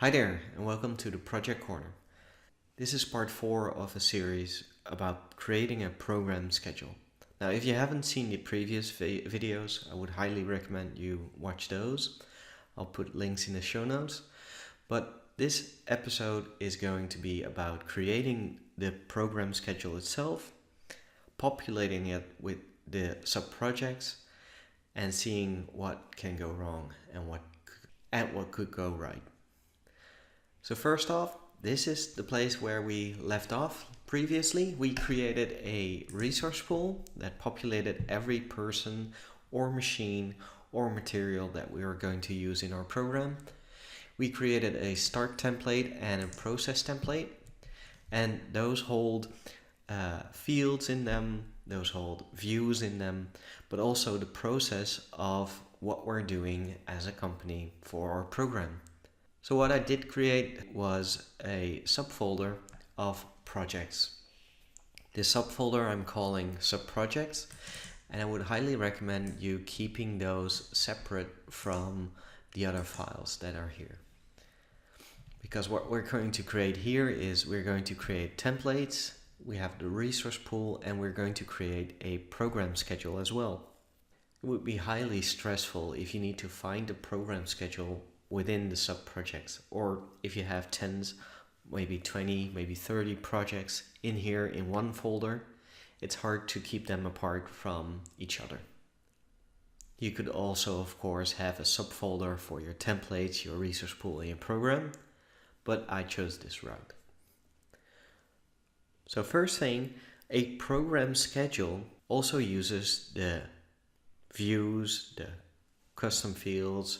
Hi there, and welcome to the Project Corner. This is part 4 of a series about creating a program schedule. Now, if you haven't seen the previous videos, I would highly recommend you watch those. I'll put links in the show notes. But this episode is going to be about creating the program schedule itself, populating it with the sub-projects, and seeing what can go wrong and what could go right. So first off, this is the place where we left off previously. We created a resource pool that populated every person or machine or material that we are going to use in our program. We created a start template and a process template, and those hold fields in them, those hold views in them, but also the process of what we're doing as a company for our program. So what I did create was a subfolder of projects. This subfolder I'm calling subprojects, and I would highly recommend you keeping those separate from the other files that are here. Because what we're going to create here is we're going to create templates, we have the resource pool, and we're going to create a program schedule as well. It would be highly stressful if you need to find a program schedule within the sub-projects, or if you have tens, maybe 20, maybe 30 projects in here in one folder, it's hard to keep them apart from each other. You could also, of course, have a subfolder for your templates, your resource pool, and your program, but I chose this route. So first thing, a program schedule also uses the views, the custom fields,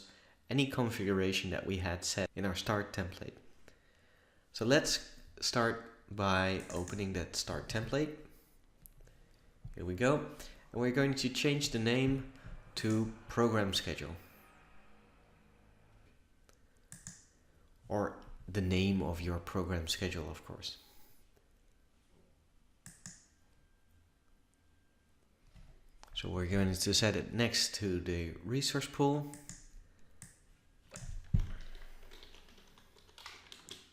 any configuration that we had set in our start template. So let's start by opening that start template. Here we go. And we're going to change the name to program schedule. Or the name of your program schedule, of course. So we're going to set it next to the resource pool.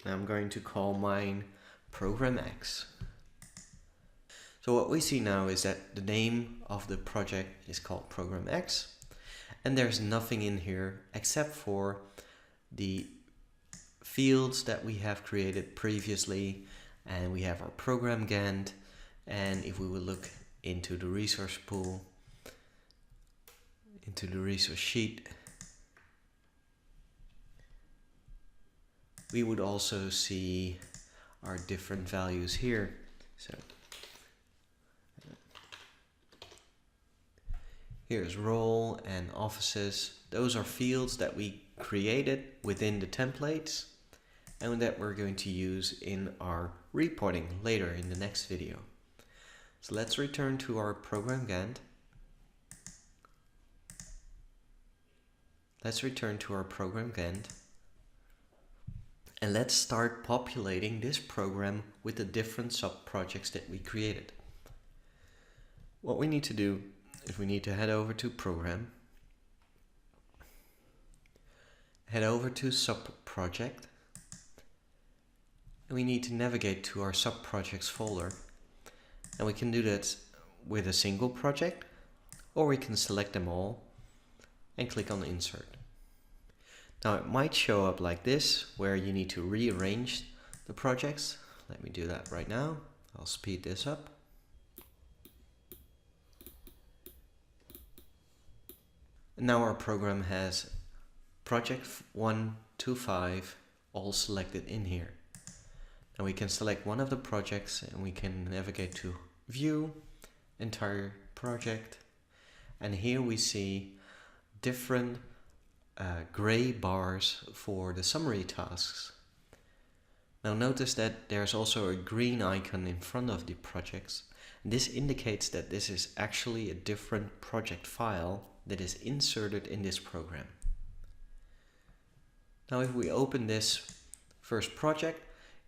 I'm going to call mine Program X. So what we see now is that the name of the project is called Program X, and there's nothing in here except for the fields that we have created previously, and we have our program Gantt, and if we will look into the resource pool, into the resource sheet, we would also see our different values here. So here's role and offices. Those are fields that we created within the templates and that we're going to use in our reporting later in the next video. So let's return to our program Gantt. And let's start populating this program with the different sub-projects that we created. What we need to do is we need to head over to Program, head over to Sub-Project, and we need to navigate to our sub-projects folder. And we can do that with a single project, or we can select them all and click on Insert. Now it might show up like this, where you need to rearrange the projects. Let me do that right now. I'll speed this up. And now our program has project 1 to 5 all selected in here. Now we can select one of the projects and we can navigate to View, Entire Project. And here we see different gray bars for the summary tasks. Now notice that there's also a green icon in front of the projects. This indicates that this is actually a different project file that is inserted in this program. Now if we open this first project,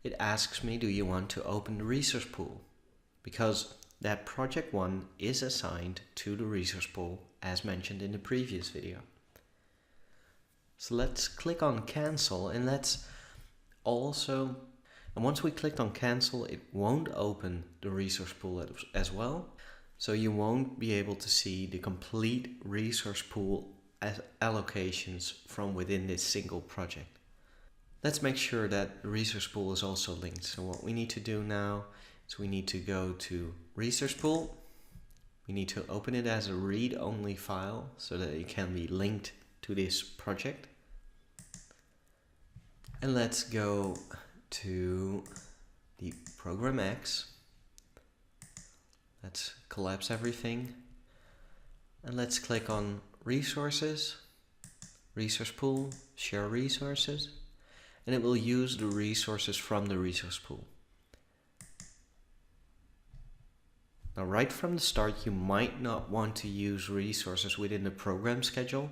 it asks me, do you want to open the resource pool? Because that project 1 is assigned to the resource pool as mentioned in the previous video. So let's click on cancel and let's also, and once we clicked on cancel, it won't open the resource pool as well. So you won't be able to see the complete resource pool as allocations from within this single project. Let's make sure that the resource pool is also linked. So what we need to do now is we need to go to resource pool. We need to open it as a read-only file so that it can be linked to this project. And let's go to the program X. Let's collapse everything. And let's click on resources, resource pool, share resources. And it will use the resources from the resource pool. Now, right from the start, you might not want to use resources within the program schedule,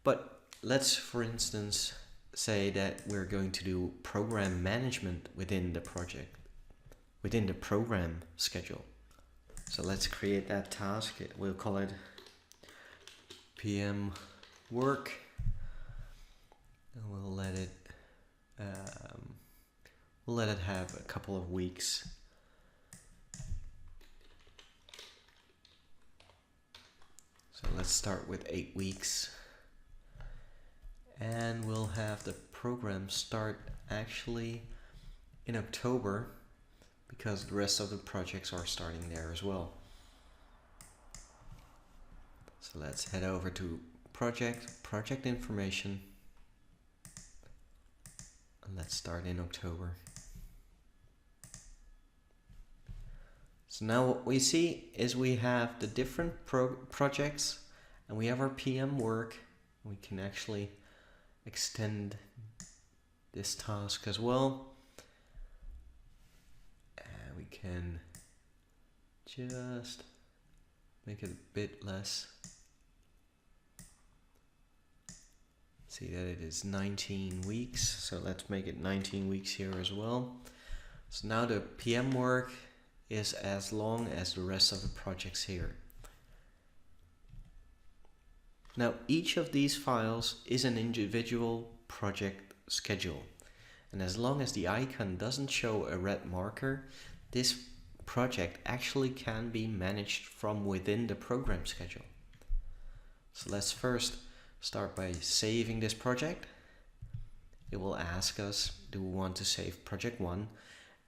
but let's, for instance, say that we're going to do program management within the project, within the program schedule. So let's create that task. We'll call it PM work, and we'll let it have a couple of weeks. So let's start with 8 weeks. And we'll have the program start actually in October, because the rest of the projects are starting there as well. So let's head over to project information, and let's start in October. So now what we see is we have the different projects, and we have our PM work. We can actually extend this task as well. And we can just make it a bit less. See that it is 19 weeks, so let's make it 19 weeks here as well. So now the PM work is as long as the rest of the projects here. Now each of these files is an individual project schedule, and as long as the icon doesn't show a red marker, this project actually can be managed from within the program schedule. So let's first start by saving this project. It will ask us, do we want to save project 1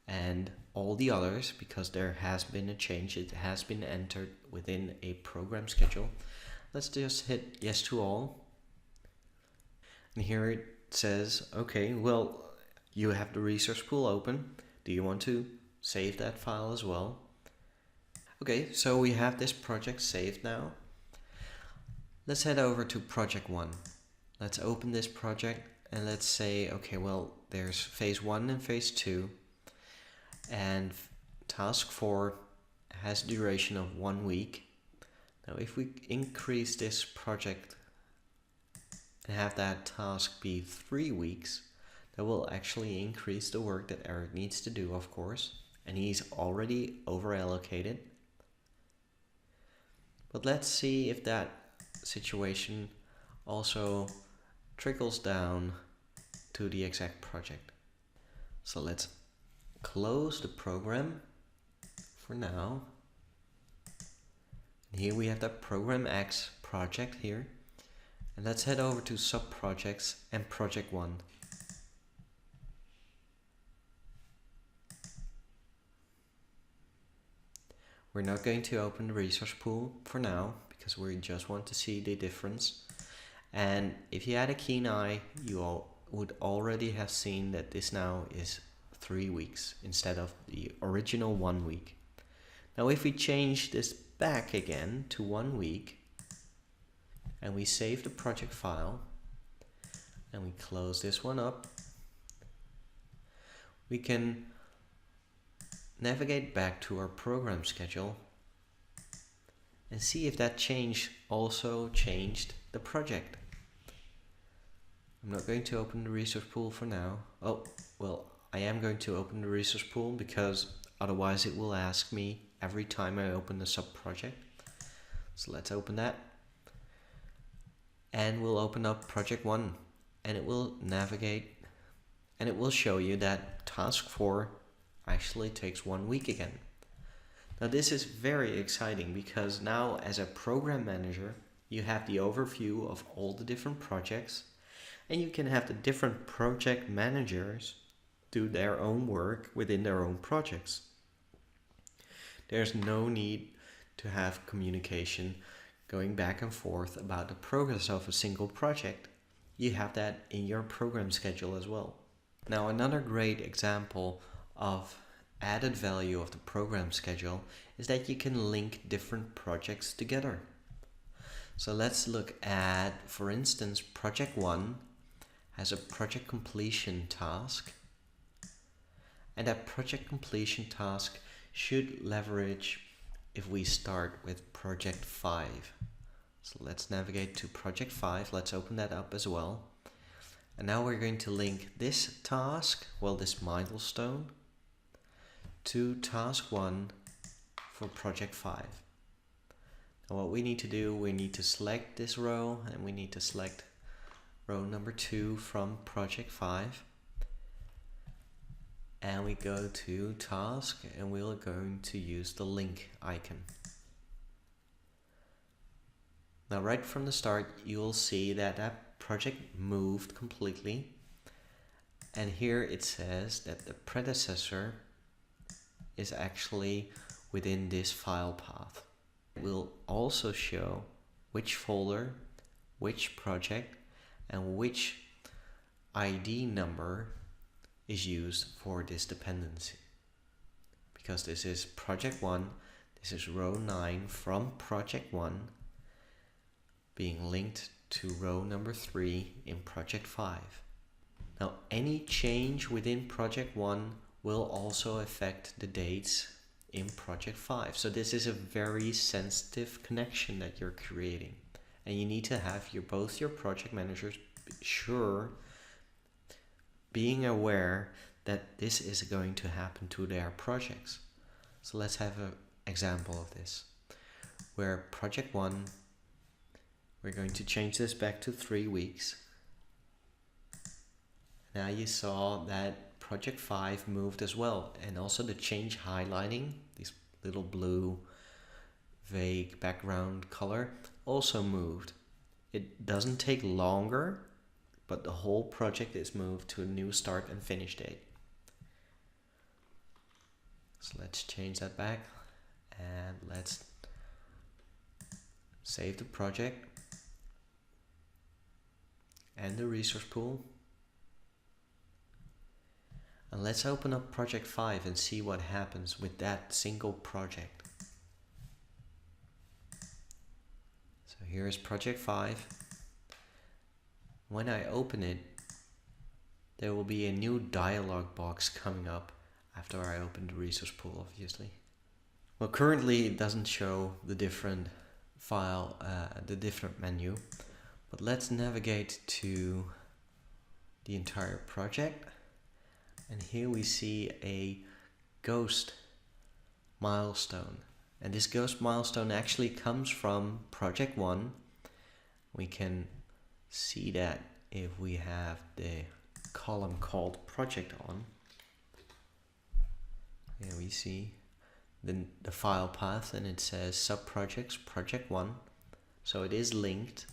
and all the others, because there has been a change, it has been entered within a program schedule. Let's just hit yes to all. And here it says, okay, well, you have the resource pool open. Do you want to save that file as well? Okay, so we have this project saved now. Let's head over to project 1. Let's open this project and let's say, okay, well, there's phase 1 and phase 2. And task 4 has a duration of 1 week. Now if we increase this project and have that task be 3 weeks, that will actually increase the work that Eric needs to do, of course, and he's already over allocated. But let's see if that situation also trickles down to the exact project. So let's close the program for now. And here we have the program X project here. And let's head over to sub-projects and project 1. We're not going to open the resource pool for now, because we just want to see the difference. And if you had a keen eye, you all would already have seen that this now is 3 weeks instead of the original 1 week. Now if we change this back again to 1 week, and we save the project file, and we close this one up, we can navigate back to our program schedule and see if that change also changed the project. I'm not going to open the resource pool for now. Oh, well, I am going to open the resource pool, because otherwise it will ask me every time I open the sub-project. So let's open that. And we'll open up project 1, and it will navigate And it will show you that task 4 actually takes 1 week again. Now this is very exciting because now as a program manager, you have the overview of all the different projects, and you can have the different project managers do their own work within their own projects. There's no need to have communication going back and forth about the progress of a single project. You have that in your program schedule as well. Now another great example of added value of the program schedule is that you can link different projects together. So let's look at, for instance, project 1 has a project completion task, and that project completion task should leverage if we start with project 5. So let's navigate to project 5. Let's open that up as well. And now we're going to link this task, well, this milestone, to task 1 for project 5. Now what we need to do, we need to select this row, and we need to select row number 2 from project 5. And we go to task, and we're going to use the link icon. Now right from the start, you'll see that that project moved completely. And here it says that the predecessor is actually within this file path. It will also show which folder, which project, and which ID number is used for this dependency. Because this is project 1, this is row 9 from project 1 being linked to row number 3 in project 5. Now any change within project 1 will also affect the dates in project 5. So this is a very sensitive connection that you're creating, and you need to have both your project managers being aware that this is going to happen to their projects. So let's have an example of this, where project 1, we're going to change this back to 3 weeks. Now you saw that project 5 moved as well, and also the change highlighting, this little blue vague background color, also moved. It doesn't take longer, but the whole project is moved to a new start and finish date. So let's change that back, and let's save the project and the resource pool. And let's open up project 5 and see what happens with that single project. So here is project 5. When I open it, there will be a new dialog box coming up after I open the resource pool, obviously. Well, currently it doesn't show the different the different menu, but let's navigate to the entire project. And here we see a ghost milestone. And this ghost milestone actually comes from project 1. We can see that if we have the column called project on. Here we see the file path, and it says subprojects project 1. So it is linked.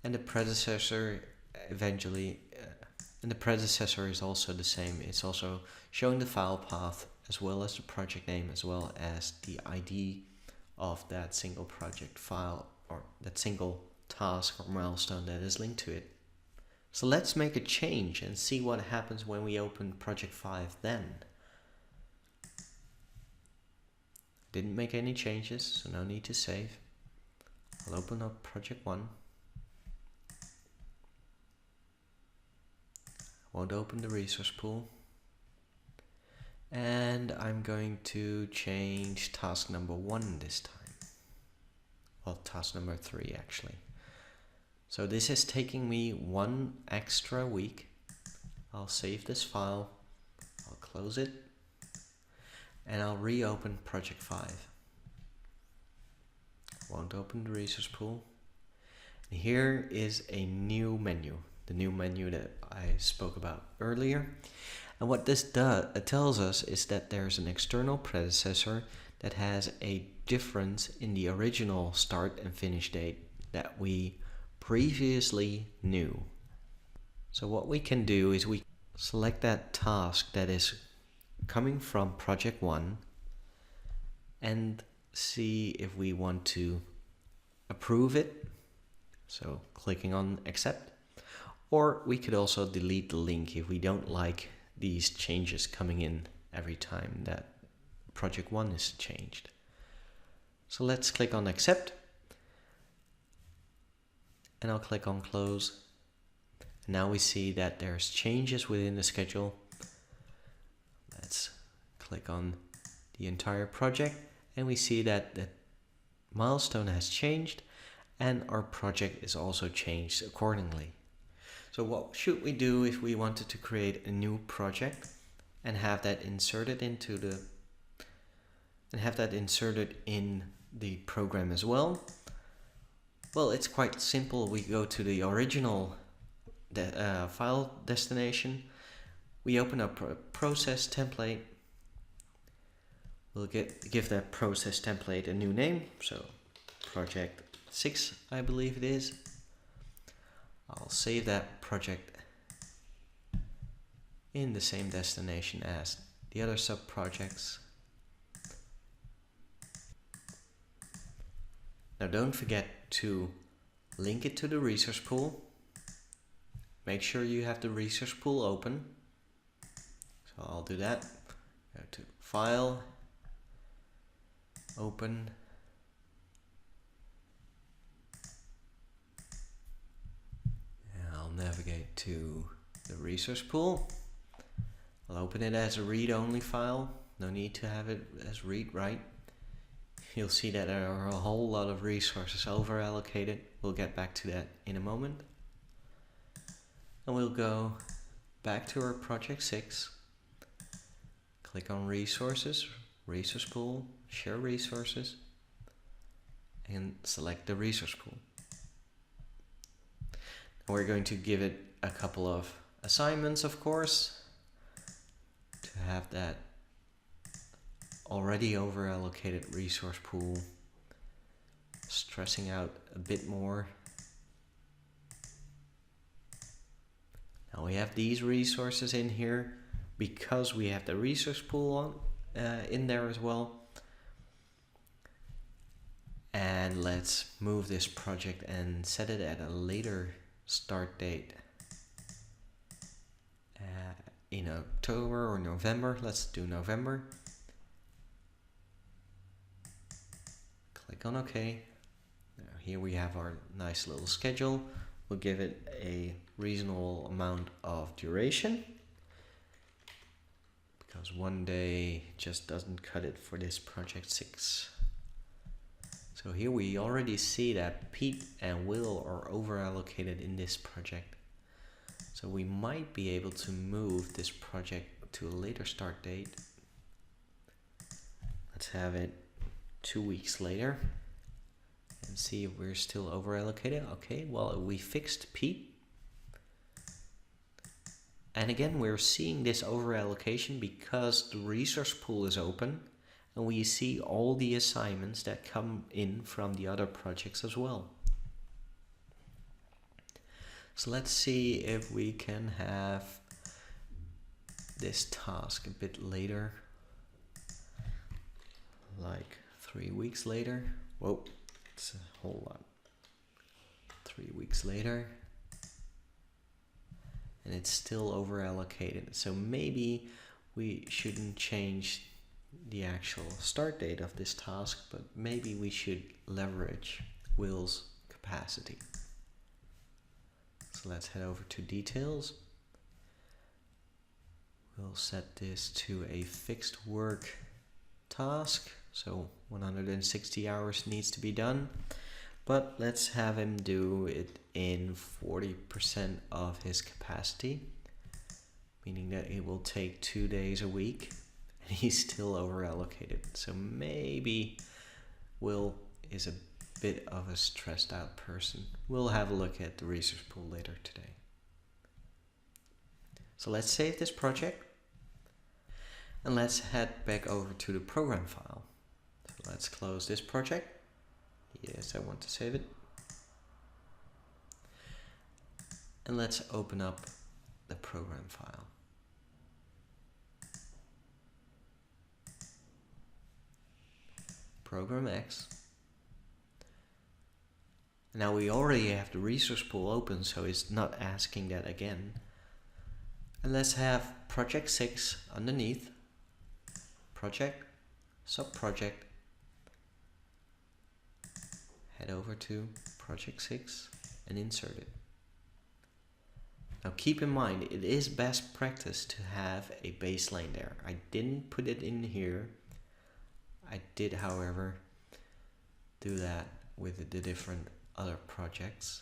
And the predecessor and the predecessor is also the same. It's also showing the file path as well as the project name, as well as the ID of that single project file, or that single task or milestone that is linked to it. So let's make a change and see what happens when we open project 5 then. Didn't make any changes, so no need to save. I'll open up project 1. Won't open the resource pool. And I'm going to change task number 1 this time. Well, task number 3 actually. So this is taking me 1 extra week. I'll save this file, I'll close it, and I'll reopen project 5. Won't open the resource pool. And here is a new menu. the new menu that I spoke about earlier. And what this tells us is that there's an external predecessor that has a difference in the original start and finish date that we previously knew. So what we can do is we select that task that is coming from project 1 and see if we want to approve it. So clicking on accept. Or we could also delete the link if we don't like these changes coming in every time that project 1 is changed. So let's click on accept. And I'll click on close. And now we see that there's changes within the schedule. Let's click on the entire project and we see that the milestone has changed and our project is also changed accordingly. So what should we do if we wanted to create a new project and have that inserted in the program as well? Well, it's quite simple. We go to the original file destination. We open up a process template. We'll give that process template a new name. So project 6, I believe it is. I'll save that project in the same destination as the other sub-projects. Now don't forget to link it to the resource pool. Make sure you have the resource pool open. So I'll do that. Go to File, Open. And I'll navigate to the resource pool. I'll open it as a read-only file. No need to have it as read-write. You'll see that there are a whole lot of resources over-allocated. We'll get back to that in a moment. And we'll go back to our project 6. Click on resources, resource pool, share resources, and select the resource pool. And we're going to give it a couple of assignments, of course, to have that already over-allocated resource pool stressing out a bit more. Now we have these resources in here because we have the resource pool in there as well. And let's move this project and set it at a later start date in October or November. Let's do November. Click on OK. Now here we have our nice little schedule. We'll give it a reasonable amount of duration because one day just doesn't cut it for this project 6. So here we already see that Pete and Will are over allocated in this project. So we might be able to move this project to a later start date. Let's have it 2 weeks later and see if we're still over allocated. Okay, well, we fixed Pete. And again, we're seeing this over allocation because the resource pool is open and we see all the assignments that come in from the other projects as well. So let's see if we can have this task a bit later, like 3 weeks later. Whoa, it's a whole lot. 3 weeks later. And it's still over allocated. So maybe we shouldn't change the actual start date of this task, but maybe we should leverage Will's capacity. So let's head over to details. We'll set this to a fixed work task. So 160 hours needs to be done, but let's have him do it in 40% of his capacity, meaning that it will take 2 days a week, and he's still over allocated. So maybe Will is a bit of a stressed out person. We'll have a look at the resource pool later today. So let's save this project and let's head back over to the program file. So let's close this project. Yes, I want to save it. And let's open up the program file. Program X. Now we already have the resource pool open, so it's not asking that again. And let's have project 6 underneath. Project, subproject. Head over to project 6 and insert it. Now keep in mind, it is best practice to have a baseline there. I didn't put it in here. I did, however, do that with the different other projects.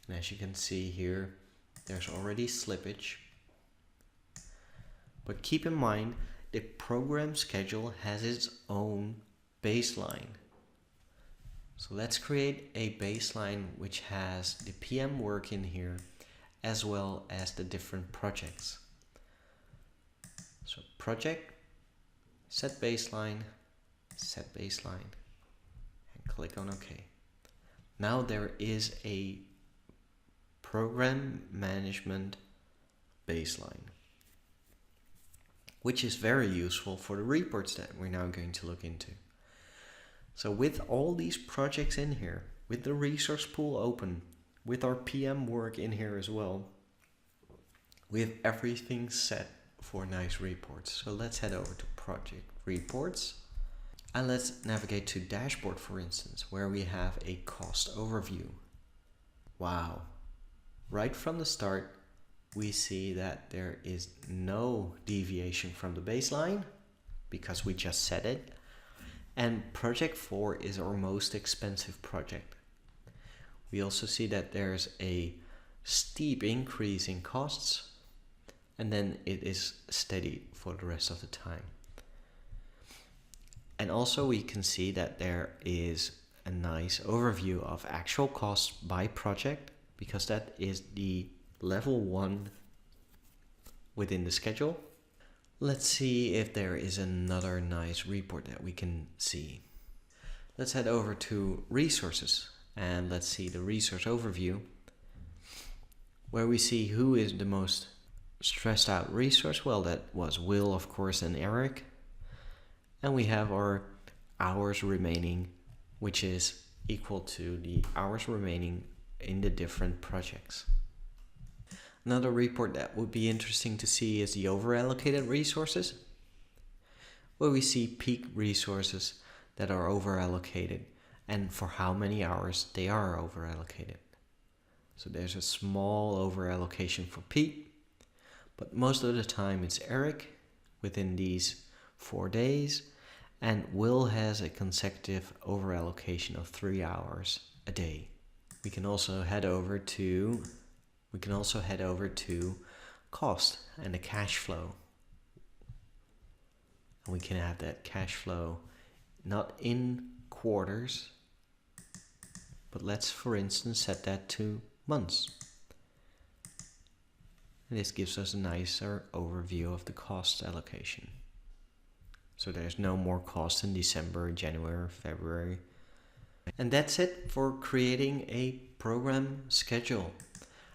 And as you can see here, there's already slippage. But keep in mind, the program schedule has its own baseline. So let's create a baseline which has the PM work in here, as well as the different projects. So project, set baseline, and click on OK. Now there is a program management baseline, which is very useful for the reports that we're now going to look into. So with all these projects in here, with the resource pool open, with our PM work in here as well, we have everything set for nice reports. So let's head over to project reports and let's navigate to dashboard, for instance, where we have a cost overview. Wow. Right from the start, we see that there is no deviation from the baseline because we just set it. And project 4 is our most expensive project. We also see that there's a steep increase in costs, and then it is steady for the rest of the time. And also we can see that there is a nice overview of actual costs by project, because that is the level 1 within the schedule. Let's see if there is another nice report that we can see. Let's head over to resources and let's see the resource overview, where we see who is the most stressed out resource. Well, that was Will, of course, and Eric. And we have our hours remaining, which is equal to the hours remaining in the different projects. Another report that would be interesting to see is the overallocated resources, where we see peak resources that are overallocated and for how many hours they are overallocated. So there's a small overallocation for Pete, but most of the time it's Eric within these 4 days, and Will has a consecutive overallocation of 3 hours a day. We can also head over to cost and the cash flow. And we can have that cash flow not in quarters, but let's, for instance, set that to months. And this gives us a nicer overview of the cost allocation. So there's no more cost in December, January, February. And that's it for creating a program schedule.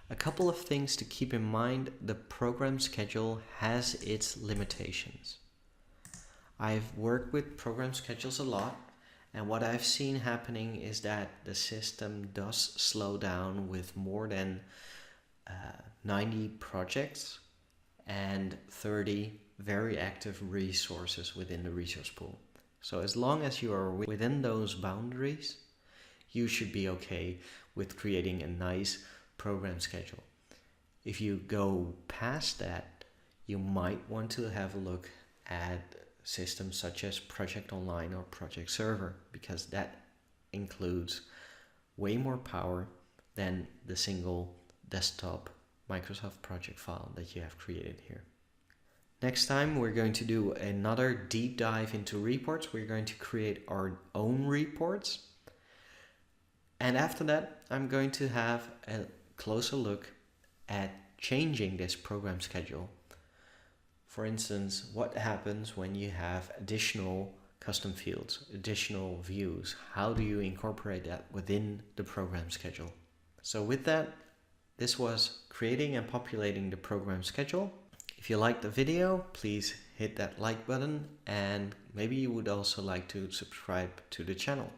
A couple of things to keep in mind: the program schedule has its limitations. I've worked with program schedules a lot, and what I've seen happening is that the system does slow down with more than 90 projects and 30 very active resources within the resource pool. So as long as you are within those boundaries, you should be okay with creating a nice program schedule. If you go past that, you might want to have a look at systems such as Project Online or Project Server, because that includes way more power than the single desktop Microsoft project file that you have created here. Next time we're going to do another deep dive into reports. We're going to create our own reports. And after that, I'm going to have a closer look at changing this program schedule. For instance, what happens when you have additional custom fields, additional views? How do you incorporate that within the program schedule? So with that, this was creating and populating the program schedule. If you liked the video, please hit that like button, and maybe you would also like to subscribe to the channel.